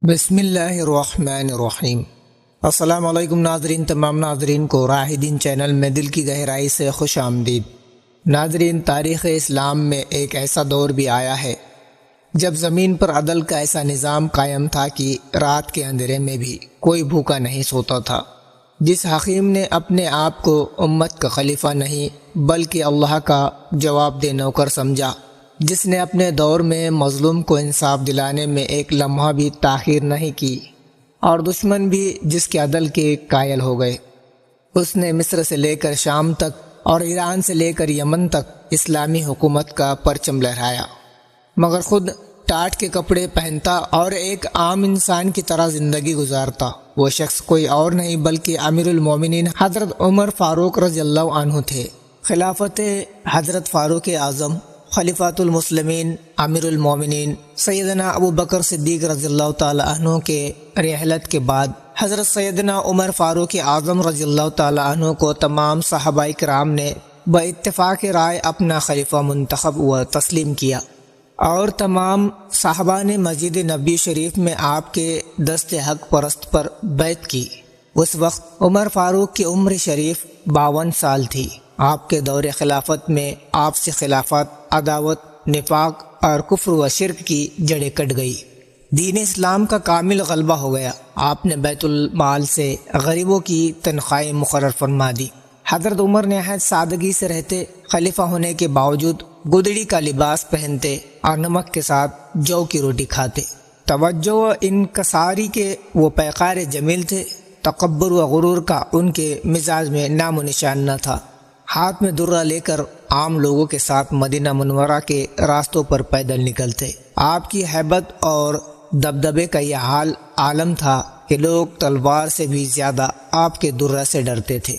بسم اللہ الرحمن الرحیم۔ السلام علیکم ناظرین، تمام ناظرین کو راہدین چینل میں دل کی گہرائی سے خوش آمدید۔ ناظرین، تاریخ اسلام میں ایک ایسا دور بھی آیا ہے جب زمین پر عدل کا ایسا نظام قائم تھا کہ رات کے اندھیرے میں بھی کوئی بھوکا نہیں سوتا تھا۔ جس حکیم نے اپنے آپ کو امت کا خلیفہ نہیں بلکہ اللہ کا جواب دہ نوکر سمجھا، جس نے اپنے دور میں مظلوم کو انصاف دلانے میں ایک لمحہ بھی تاخیر نہیں کی اور دشمن بھی جس کے عدل کے قائل ہو گئے، اس نے مصر سے لے کر شام تک اور ایران سے لے کر یمن تک اسلامی حکومت کا پرچم لہرایا، مگر خود ٹاٹ کے کپڑے پہنتا اور ایک عام انسان کی طرح زندگی گزارتا۔ وہ شخص کوئی اور نہیں بلکہ امیر المومنین حضرت عمر فاروق رضی اللہ عنہ تھے۔ خلافت حضرت فاروق اعظم، خلیفۃ المسلمین، امیر المومنین سیدنا ابو بکر صدیق رضی اللہ تعالی عنہ کے رحلت کے بعد حضرت سیدنا عمر فاروق اعظم رضی اللہ تعالی عنہ کو تمام صحابہ کرام نے باتفاق رائے اپنا خلیفہ منتخب و تسلیم کیا، اور تمام صحابہ نے مسجد نبی شریف میں آپ کے دست حق پرست پر بیعت کی۔ اس وقت عمر فاروق کی عمر شریف 52 سال تھی۔ آپ کے دور خلافت میں آپ سے خلافت، عداوت، نفاق اور کفر و شرک کی جڑیں کٹ گئی، دین اسلام کا کامل غلبہ ہو گیا۔ آپ نے بیت المال سے غریبوں کی تنخواہیں مقرر فرما دی۔ حضرت عمر نہایت سادگی سے رہتے، خلیفہ ہونے کے باوجود گدڑی کا لباس پہنتے اور نمک کے ساتھ جو کی روٹی کھاتے۔ توجہ و انکساری کے وہ پیکار جمیل تھے، تکبر و غرور کا ان کے مزاج میں نام و نشان نہ تھا۔ ہاتھ میں درہ لے کر عام لوگوں کے ساتھ مدینہ منورہ کے راستوں پر پیدل نکلتے۔ آپ کی ہیبت اور دبدبے کا یہ حال عالم تھا کہ لوگ تلوار سے بھی زیادہ آپ کے درہ سے ڈرتے تھے۔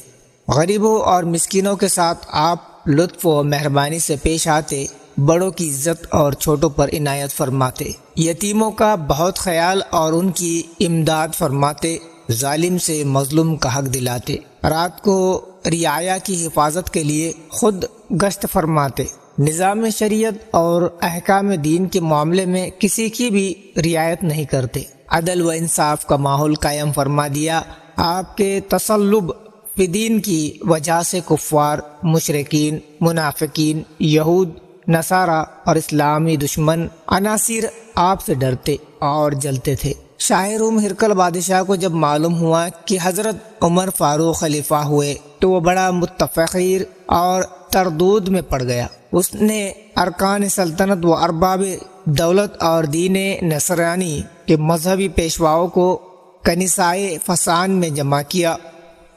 غریبوں اور مسکینوں کے ساتھ آپ لطف و مہربانی سے پیش آتے، بڑوں کی عزت اور چھوٹوں پر عنایت فرماتے، یتیموں کا بہت خیال اور ان کی امداد فرماتے، ظالم سے مظلوم کا حق دلاتے، رات کو رعایا کی حفاظت کے لیے خود گشت فرماتے، نظام شریعت اور احکام دین کے معاملے میں کسی کی بھی رعایت نہیں کرتے، عدل و انصاف کا ماحول قائم فرما دیا۔ آپ کے تصلب فی دین کی وجہ سے کفار، مشرکین، منافقین، یہود، نصارہ اور اسلامی دشمن عناصر آپ سے ڈرتے اور جلتے تھے۔ شاہ روم ہرقل بادشاہ کو جب معلوم ہوا کہ حضرت عمر فاروق خلیفہ ہوئے تو وہ بڑا متفخر اور تردد میں پڑ گیا۔ اس نے ارکان سلطنت و ارباب دولت اور دین نصرانی کے مذہبی پیشواؤں کو کنیسائے فسان میں جمع کیا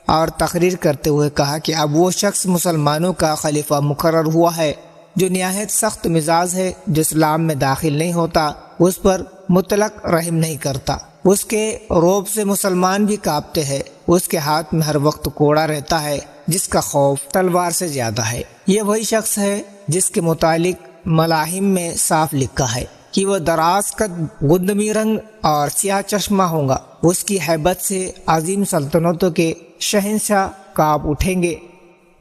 اور تقریر کرتے ہوئے کہا کہ اب وہ شخص مسلمانوں کا خلیفہ مقرر ہوا ہے جو نہایت سخت مزاج ہے، جو اسلام میں داخل نہیں ہوتا، اس پر مطلق رحم نہیں کرتا، اس کے روب سے مسلمان بھی کانپتے ہیں، اس کے ہاتھ میں ہر وقت کوڑا رہتا ہے جس کا خوف تلوار سے زیادہ ہے۔ یہ وہی شخص ہے جس کے متعلق ملاحم میں صاف لکھا ہے کہ وہ دراز قد، گندمی رنگ اور سیاہ چشمہ ہوگا۔ اس کی ہیبت سے عظیم سلطنتوں کے شہنشاہ کانپ اٹھیں گے۔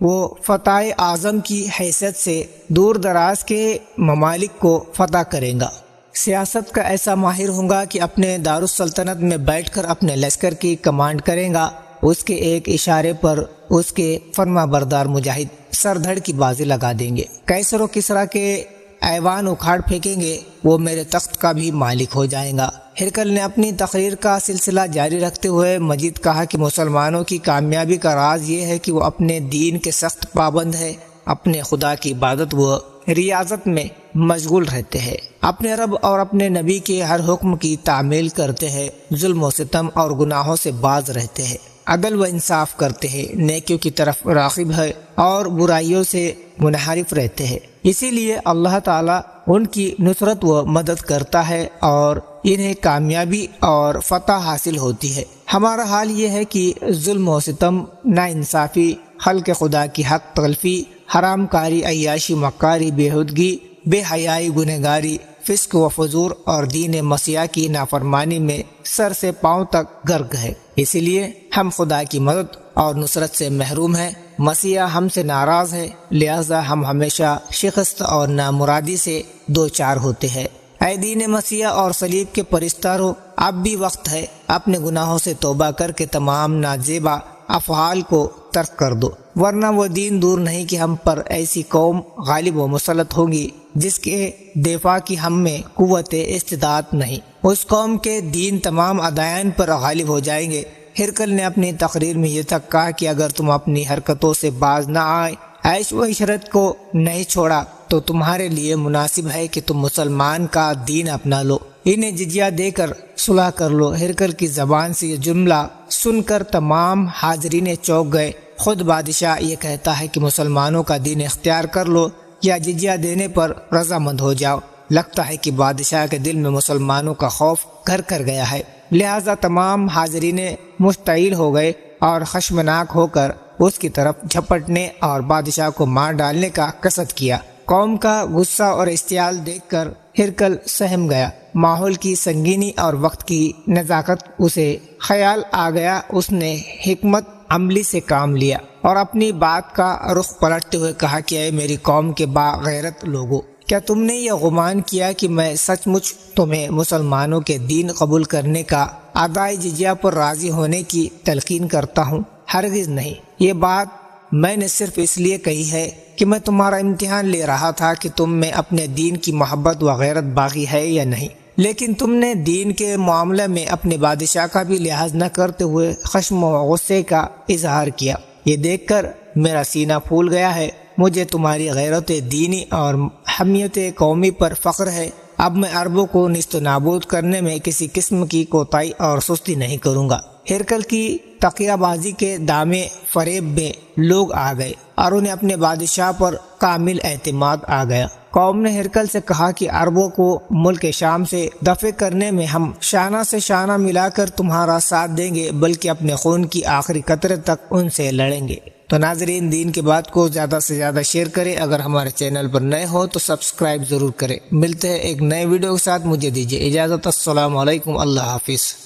وہ فتح اعظم کی حیثیت سے دور دراز کے ممالک کو فتح کرے گا، سیاست کا ایسا ماہر ہوگا کہ اپنے دارالسلطنت میں بیٹھ کر اپنے لشکر کی کمانڈ کرے گا، اس کے ایک اشارے پر اس کے فرما بردار مجاہد سر دھڑ کی بازی لگا دیں گے، کیسر و کسرا کے ایوان اکھاڑ پھینکیں گے، وہ میرے تخت کا بھی مالک ہو جائے گا۔ ہرقل نے اپنی تقریر کا سلسلہ جاری رکھتے ہوئے مزید کہا کہ مسلمانوں کی کامیابی کا راز یہ ہے کہ وہ اپنے دین کے سخت پابند ہے، اپنے خدا کی عبادت و ریاضت میں مشغول رہتے ہیں، اپنے رب اور اپنے نبی کے ہر حکم کی تعمیل کرتے ہیں، ظلم و ستم اور گناہوں سے باز رہتے ہیں، عدل و انصاف کرتے ہیں، نیکیوں کی طرف راغب ہے اور برائیوں سے منحرف رہتے ہیں۔ اسی لیے اللہ تعالیٰ ان کی نصرت و مدد کرتا ہے اور انہیں کامیابی اور فتح حاصل ہوتی ہے۔ ہمارا حال یہ ہے کہ ظلم و ستم، ناانصافی، خلق خدا کی حق تلفی، حرام کاری، عیاشی، مکاری، بےہودگی، بے حیائی، گنہگاری، فسق و فجور اور دین مسیح کی نافرمانی میں سر سے پاؤں تک غرق ہے۔ اسی لیے ہم خدا کی مدد اور نصرت سے محروم ہیں، مسیح ہم سے ناراض ہے، لہذا ہم ہمیشہ شکست اور نامرادی سے دوچار ہوتے ہیں۔ اے دین مسیح اور صلیب کے پرستاروں، اب بھی وقت ہے، اپنے گناہوں سے توبہ کر کے تمام ناجیبہ افعال کو ترک کر دو، ورنہ وہ دین دور نہیں کہ ہم پر ایسی قوم غالب و مسلط ہوگی جس کے دفاع کی ہم میں قوت استطاعت نہیں۔ اس قوم کے دین تمام ادیان پر غالب ہو جائیں گے۔ ہرکل نے اپنی تقریر میں یہ تک کہا کہ اگر تم اپنی حرکتوں سے باز نہ آئے، عیش و عشرت کو نہیں چھوڑا، تو تمہارے لیے مناسب ہے کہ تم مسلمان کا دین اپنا لو، انہیں جزیہ دے کر صلح کر لو۔ ہرکل کی زبان سے یہ جملہ سن کر تمام حاضرین چونک گئے۔ خود بادشاہ یہ کہتا ہے کہ مسلمانوں کا دین اختیار کر لو یا جزیہ دینے پر رضامند ہو جاؤ۔ لگتا ہے کہ بادشاہ کے دل میں مسلمانوں کا خوف گھر کر گیا ہے، لہذا تمام حاضرین مشتعل ہو گئے اور خشمناک ہو کر اس کی طرف جھپٹنے اور بادشاہ کو مار ڈالنے کا قصد کیا۔ قوم کا غصہ اور اشتعال دیکھ کر ہرکل سہم گیا۔ ماحول کی سنگینی اور وقت کی نزاکت اسے خیال آ گیا۔ اس نے حکمت عملی سے کام لیا اور اپنی بات کا رخ پلٹتے ہوئے کہا کہ اے میری قوم کے باغیرت لوگو، کیا تم نے یہ گمان کیا کہ میں سچ مچ تمہیں مسلمانوں کے دین قبول کرنے کا ادائے جزیہ پر راضی ہونے کی تلقین کرتا ہوں؟ ہرگز نہیں۔ یہ بات میں نے صرف اس لیے کہی ہے کہ میں تمہارا امتحان لے رہا تھا کہ تم میں اپنے دین کی محبت و غیرت باقی ہے یا نہیں، لیکن تم نے دین کے معاملے میں اپنے بادشاہ کا بھی لحاظ نہ کرتے ہوئے خشم و غصے کا اظہار کیا۔ یہ دیکھ کر میرا سینہ پھول گیا ہے۔ مجھے تمہاری غیرت دینی اور حمیت قومی پر فخر ہے۔ اب میں عربوں کو نیست و نابود کرنے میں کسی قسم کی کوتاہی اور سستی نہیں کروں گا۔ ہرکل کی تقیہ بازی کے دامے فریب میں لوگ آ گئے اور انہیں اپنے بادشاہ پر کامل اعتماد آ گیا۔ قوم نے ہرکل سے کہا کہ عربوں کو ملک شام سے دفع کرنے میں ہم شانہ سے شانہ ملا کر تمہارا ساتھ دیں گے، بلکہ اپنے خون کی آخری قطرے تک ان سے لڑیں گے۔ تو ناظرین، دین کے بات کو زیادہ سے زیادہ شیئر کریں۔ اگر ہمارے چینل پر نئے ہو تو سبسکرائب ضرور کریں۔ ملتے ہیں ایک نئے ویڈیو کے ساتھ، مجھے دیجیے اجازت۔ السلام علیکم، اللہ حافظ۔